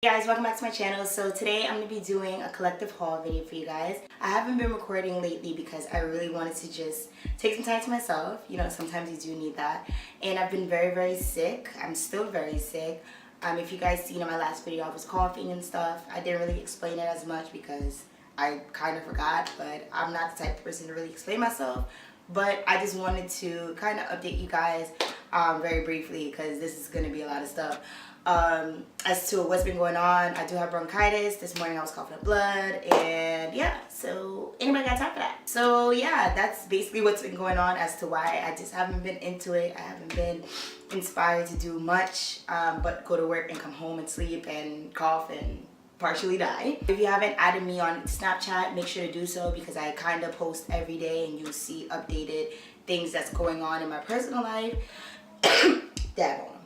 Hey guys, welcome back to my channel. So today I'm going to be doing a collective haul video for you guys. I haven't been recording lately because I really wanted to just take some time to myself. You know, sometimes you do need that. And I've been very sick. I'm still very sick. If you guys seen in my last video, I was coughing and stuff. I didn't really explain it as much because I kind of forgot, but I'm not the type of person to really explain myself. But I just wanted to kind of update you guys very briefly because this is going to be a lot of stuff. As to what's been going on, I do have bronchitis. This morning I was coughing up blood, and yeah, so anybody got time for that? So yeah, that's basically what's been going on as to why I just haven't been into it. I haven't been inspired to do much but go to work and come home and sleep and cough and partially die. If you haven't added me on Snapchat, make sure to do so because I kind of post every day and you'll see updated things that's going on in my personal life.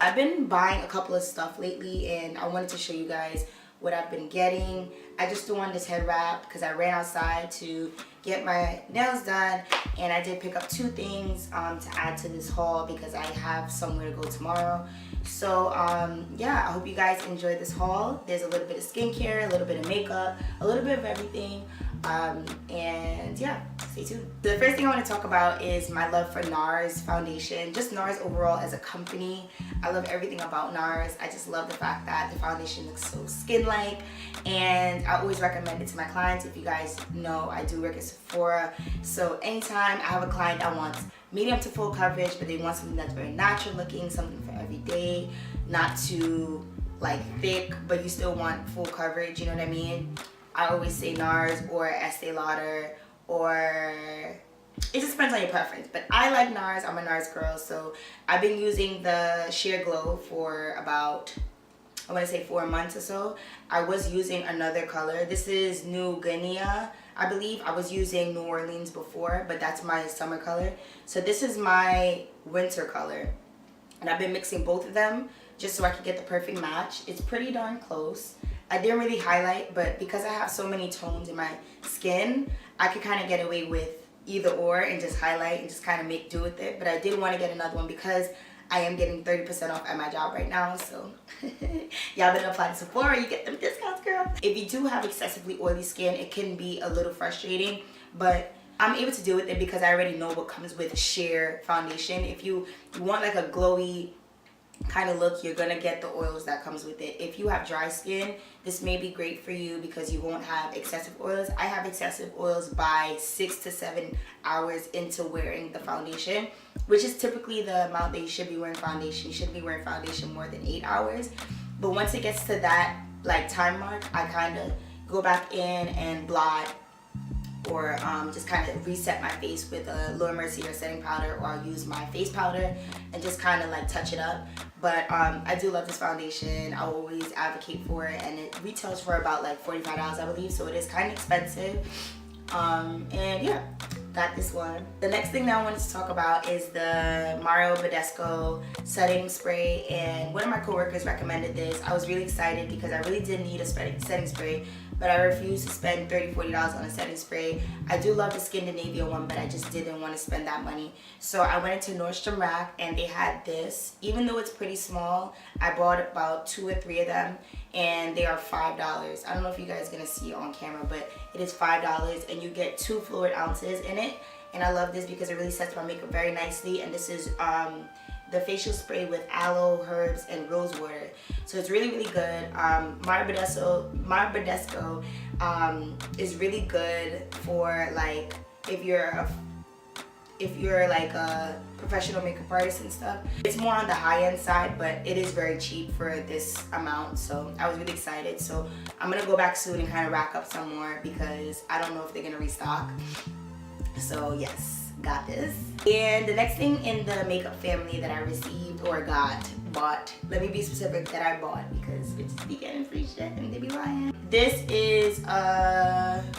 I've been buying a couple of stuff lately and I wanted to show you guys what I've been getting. I just threw on this head wrap because I ran outside to get my nails done, and I did pick up two things to add to this haul because I have somewhere to go tomorrow. So yeah, I hope you guys enjoyed this haul. There's a little bit of skincare, a little bit of makeup, a little bit of everything. And yeah, stay tuned. The first thing I want to talk about is my love for NARS foundation, just NARS overall as a company. I love everything about NARS. I just love the fact that the foundation looks so skin-like, and I always recommend it to my clients. If you guys know, I do work at Sephora, so anytime I have a client that wants medium to full coverage but they want something that's very natural looking, something for every day, not too like thick but you still want full coverage, you know what I mean? I always say NARS or Estee Lauder, or it just depends on your preference. But I like NARS. I'm a NARS girl, so I've been using the Sheer Glow for about, I want to say 4 months or so. I was using another color. This is New Guinea, I believe. I was using New Orleans before, but that's my summer color. So this is my winter color, and I've been mixing both of them just so I can get the perfect match. It's pretty darn close. I didn't really highlight, but because I have so many tones in my skin, I could kind of get away with either or and just highlight and just kind of make do with it. But I did want to get another one because I am getting 30% off at my job right now. So y'all better apply to Sephora, you get them discounts, girl. If you do have excessively oily skin, it can be a little frustrating, but I'm able to deal with it because I already know what comes with Sheer foundation. If you want like a glowy kind of look, you're gonna get the oils that comes with it. If you have dry skin, this may be great for you because you won't have excessive oils. I have excessive oils by 6 to 7 hours into wearing the foundation, which is typically the amount that you should be wearing foundation. You shouldn't be wearing foundation more than 8 hours. But once it gets to that like time mark, I kind of go back in and blot or just kind of reset my face with a Laura Mercier setting powder, or I'll use my face powder and just kind of like touch it up. But I do love this foundation. I always advocate for it, and it retails for about like $45, I believe, so it is kind of expensive. And yeah, got this one. The next thing that I wanted to talk about is the Mario Badescu setting spray, and one of my coworkers recommended this. I was really excited because I really did need a setting spray, but I refused to spend $30–40 on a setting spray. I do love the Scandinavia one, but I just didn't want to spend that money. So I went into Nordstrom Rack and they had this. Even though it's pretty small, I bought about 2 or 3 of them and they are $5. I don't know if you guys are gonna see it on camera, but it is $5 and you get 2 fluid ounces in it. And I love this because it really sets my makeup very nicely. And this is the facial spray with aloe, herbs, and rose water. So it's really good. Mario Badescu is really good for like if you're like a professional makeup artist and stuff. It's more on the high-end side, but it is very cheap for this amount. So I was really excited. So I'm gonna go back soon and kind of rack up some more because I don't know if they're gonna restock. So yes, got this. And the next thing in the makeup family that I received or bought, let me be specific, that I bought because bitches be getting free shit and they be lying. This is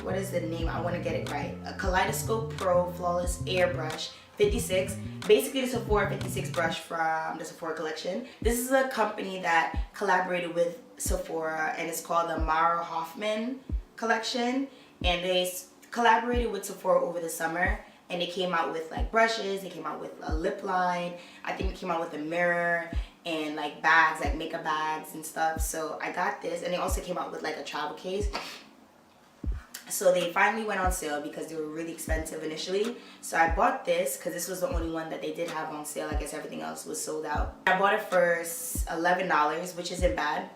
what is the name? I want to get it right. A Kaleidoscope Pro Flawless Airbrush 56. Basically the Sephora 56 brush from the Sephora collection. This is a company that collaborated with Sephora and it's called the Mara Hoffman collection, and they collaborated with Sephora over the summer. And they came out with like brushes, they came out with a lip line, I think they came out with a mirror, and like bags, like makeup bags and stuff. So I got this, and they also came out with like a travel case. So they finally went on sale because they were really expensive initially. So I bought this because this was the only one that they did have on sale. I guess everything else was sold out. I bought it for $11, which isn't bad.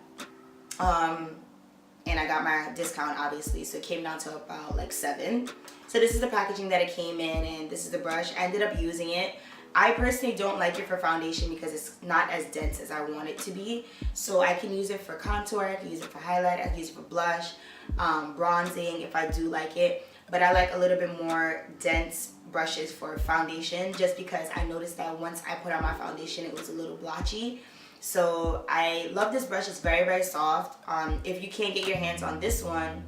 And I got my discount obviously, so it came down to about like $7. So this is the packaging that it came in, and this is the brush. I ended up using it. I personally don't like it for foundation because it's not as dense as I want it to be. So I can use it for contour, I can use it for highlight, I can use it for blush, bronzing if I do like it. But I like a little bit more dense brushes for foundation, just because I noticed that once I put on my foundation it was a little blotchy. So I love this brush. It's very, very soft. If you can't get your hands on this one,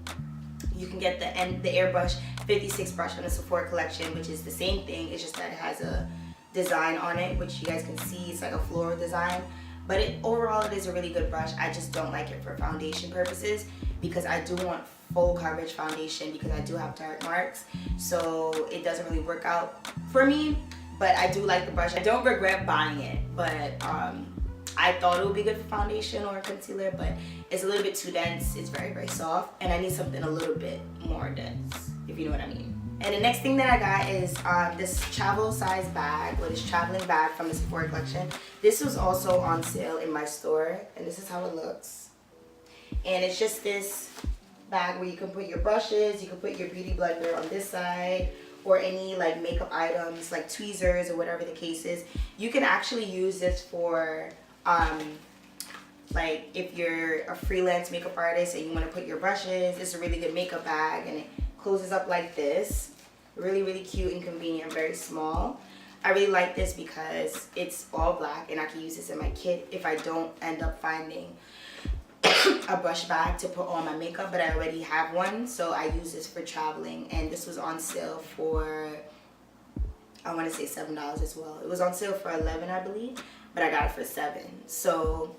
you can get the Airbrush 56 brush from the Sephora collection, which is the same thing. It's just that it has a design on it, which you guys can see. It's like a floral design. But overall it is a really good brush. I just don't like it for foundation purposes because I do want full coverage foundation because I do have dark marks. So it doesn't really work out for me. But I do like the brush. I don't regret buying it. But I thought it would be good for foundation or concealer, but it's a little bit too dense. It's very, very soft, and I need something a little bit more dense, if you know what I mean. And the next thing that I got is this travel size bag, or this traveling bag from the Sephora collection. This was also on sale in my store, and this is how it looks. And it's just this bag where you can put your brushes, you can put your beauty blender on this side, or any like makeup items like tweezers or whatever the case is. You can actually use this for like if you're a freelance makeup artist and you want to put your brushes. It's a really good makeup bag, and it closes up like this. Really, really cute and convenient, very small. I really like this because it's all black, and I can use this in my kit if I don't end up finding a brush bag to put on my makeup, but I already have one. So I use this for traveling, and this was on sale for, I want to say $7 as well. It was on sale for $11, I believe, but I got it for $7. So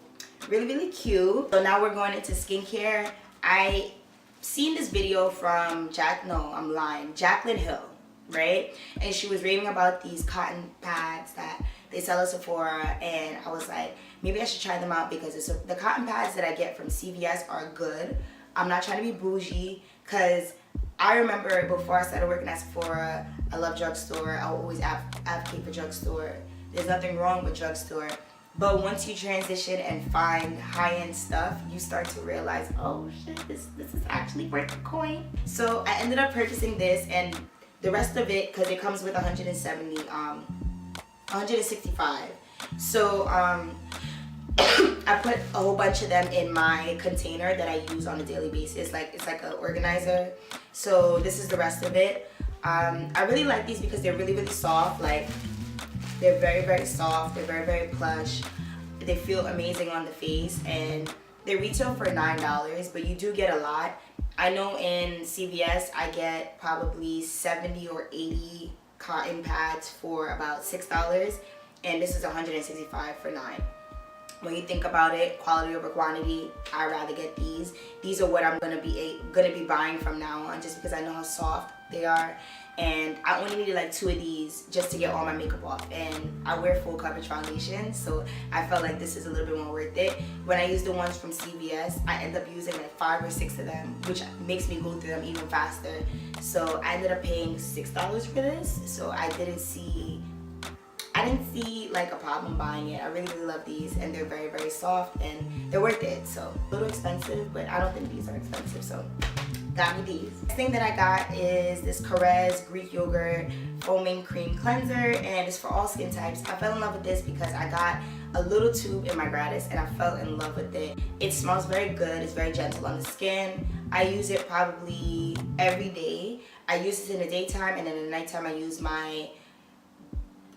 really, really cute. So now we're going into skincare. I seen this video from Jaclyn Hill, right? And she was raving about these cotton pads that they sell at Sephora, and I was like, maybe I should try them out because the cotton pads that I get from CVS are good. I'm not trying to be bougie, because I remember before I started working at Sephora, I love drugstore. I always advocate for drugstore. There's nothing wrong with drugstore. But once you transition and find high-end stuff, you start to realize, oh shit, this is actually worth the coin. So I ended up purchasing this, and the rest of it, because it comes with 165. So I put a whole bunch of them in my container that I use on a daily basis. Like, it's like an organizer. So this is the rest of it. I really like these because they're really, really soft. Like, they're very, very soft. They're very, very plush. They feel amazing on the face, and they retail for $9, but you do get a lot. I know in CVS I get probably 70 or 80 cotton pads for about $6, and this is 165 for $9. When you think about it, quality over quantity, I'd rather get these. These are what I'm gonna be buying from now on, just because I know how soft they are. And I only needed like 2 of these just to get all my makeup off, and I wear full coverage foundation, so I felt like this is a little bit more worth it. When I use the ones from CVS, I end up using like 5 or 6 of them, which makes me go through them even faster. So I ended up paying $6 for this, so I didn't see like a problem buying it. I really, really love these, and they're very, very soft, and they're worth it. So a little expensive, but I don't think these are expensive, so got me these. Next thing that I got is this KORRES Greek Yogurt Foaming Cream Cleanser, and it's for all skin types. I fell in love with this because I got a little tube in my gratis, and I fell in love with it. It smells very good. It's very gentle on the skin. I use it probably every day. I use it in the daytime, and then in the nighttime I use my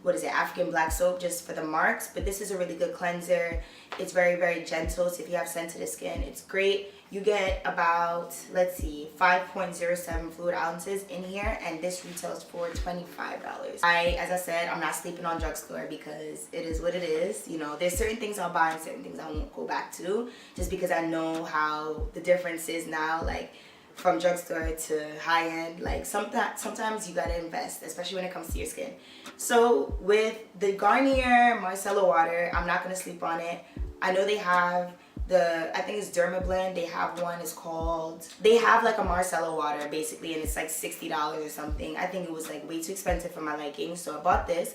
African black soap just for the marks. But this is a really good cleanser. It's very, very gentle, so if you have sensitive skin, it's great. You get about, let's see, 5.07 fluid ounces in here, and this retails for $25. As I said, I'm not sleeping on drugstore because it is what it is. You know, there's certain things I'll buy and certain things I won't go back to, just because I know how the difference is now. Like, from drugstore to high end. Like sometimes you gotta invest, especially when it comes to your skin. So with the Garnier Micellar Water, I'm not gonna sleep on it. I know they have I think it's Dermablend. They have one, it's called, they have like a micellar water basically, and it's like $60 or something. I think it was like way too expensive for my liking, so I bought this.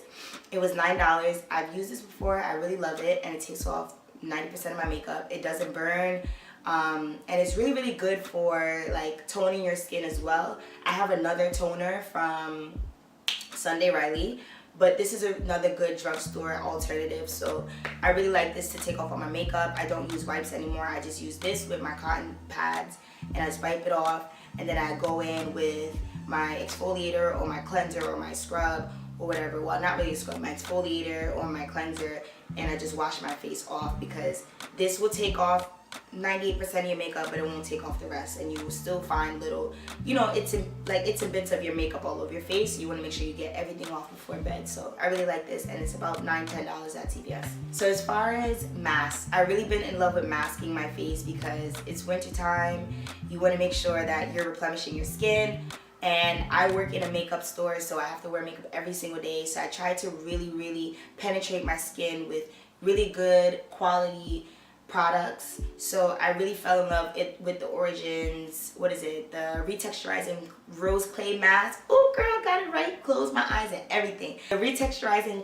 It was $9. I've used this before. I really love it, and it takes off 90% of my makeup. It doesn't burn, and it's really good for like toning your skin as well. I have another toner from Sunday Riley, but this is another good drugstore alternative. So I really like this to take off all my makeup. I don't use wipes anymore. I just use this with my cotton pads, and I just wipe it off, and then I go in with my exfoliator or my cleanser or my scrub or whatever. Well, not really a scrub, my exfoliator or my cleanser, and I just wash my face off, because this will take off 98% of your makeup, but it won't take off the rest, and you will still find little, you know, it's in bits of your makeup all over your face. So you want to make sure you get everything off before bed. So I really like this, and it's about $9-10 at CVS. So as far as masks, I've really been in love with masking my face, because it's winter time. You want to make sure that you're replenishing your skin, and I work in a makeup store, so I have to wear makeup every single day. So I try to really penetrate my skin with really good quality products. So I really fell in love with the Origins, what is it, the retexturizing rose clay mask. Oh girl, got it right, close my eyes and everything. The retexturizing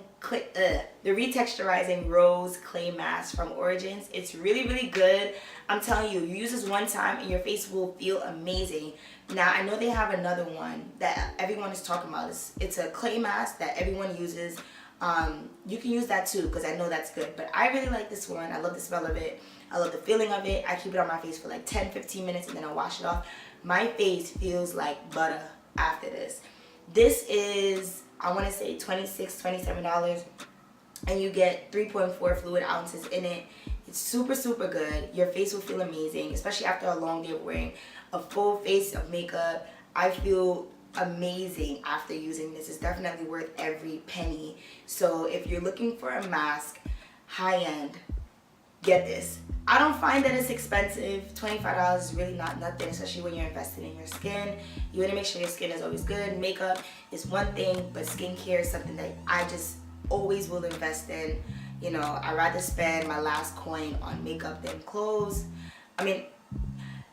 rose clay mask from Origins. It's really good. I'm telling you, you use this one time and your face will feel amazing. Now I know they have another one that everyone is talking about. It's a clay mask that everyone uses. You can use that too, because I know that's good, but I really like this one. I love the smell of it. I love the feeling of it. I keep it on my face for like 10-15 minutes, and then I wash it off. My face feels like butter after this. This is, I want to say $26-27, and you get 3.4 fluid ounces in it. It's super good. Your face will feel amazing, especially after a long day of wearing a full face of makeup. I feel amazing after using this. It's definitely worth every penny. So if you're looking for a mask, high-end, get this. I don't find that it's expensive. $25 is really not nothing, especially when you're investing in your skin. You want to make sure your skin is always good. Makeup is one thing, but skincare is something that I just always will invest in. You know, I'd rather spend my last coin on makeup than clothes. I mean,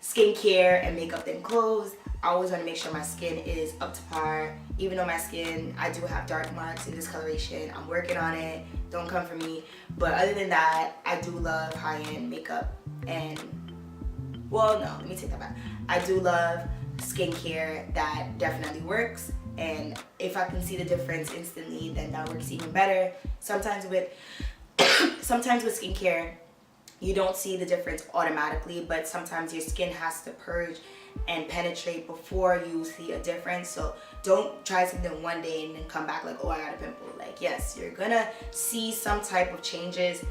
skincare and makeup than clothes. I always want to make sure my skin is up to par. Even though my skin, I do have dark marks and discoloration. I'm working on it. Don't come for me. But other than that, I do love high-end makeup. And, well, no, let me take that back. I do love skincare that definitely works. And if I can see the difference instantly, then that works even better. Sometimes with skincare, you don't see the difference automatically, but sometimes your skin has to purge and penetrate before you see a difference. So don't try something one day and then come back like, oh, I got a pimple. Like, yes, you're gonna see some type of changes.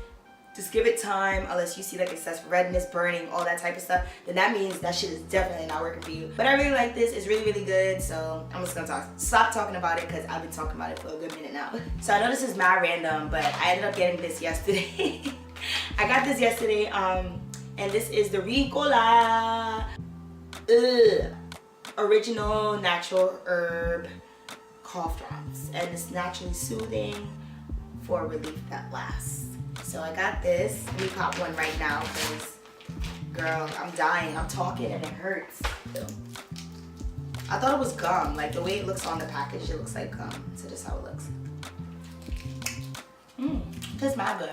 Just give it time. Unless you see, like it says, redness, burning, all that type of stuff, then that means that shit is definitely not working for you. But I really like this. It's really good. So I'm just gonna stop talking about it, because I've been talking about it for a good minute now. So I know this is mad random, but I ended up getting this yesterday. I got this yesterday, and this is the Ricola original natural herb cough drops, and it's naturally soothing for relief that lasts. So I got this. Let me pop one right now, because girl, I'm dying. I'm talking and it hurts. I thought it was gum. Like the way it looks on the package, it looks like gum. So this is how it looks. Tastes mad good.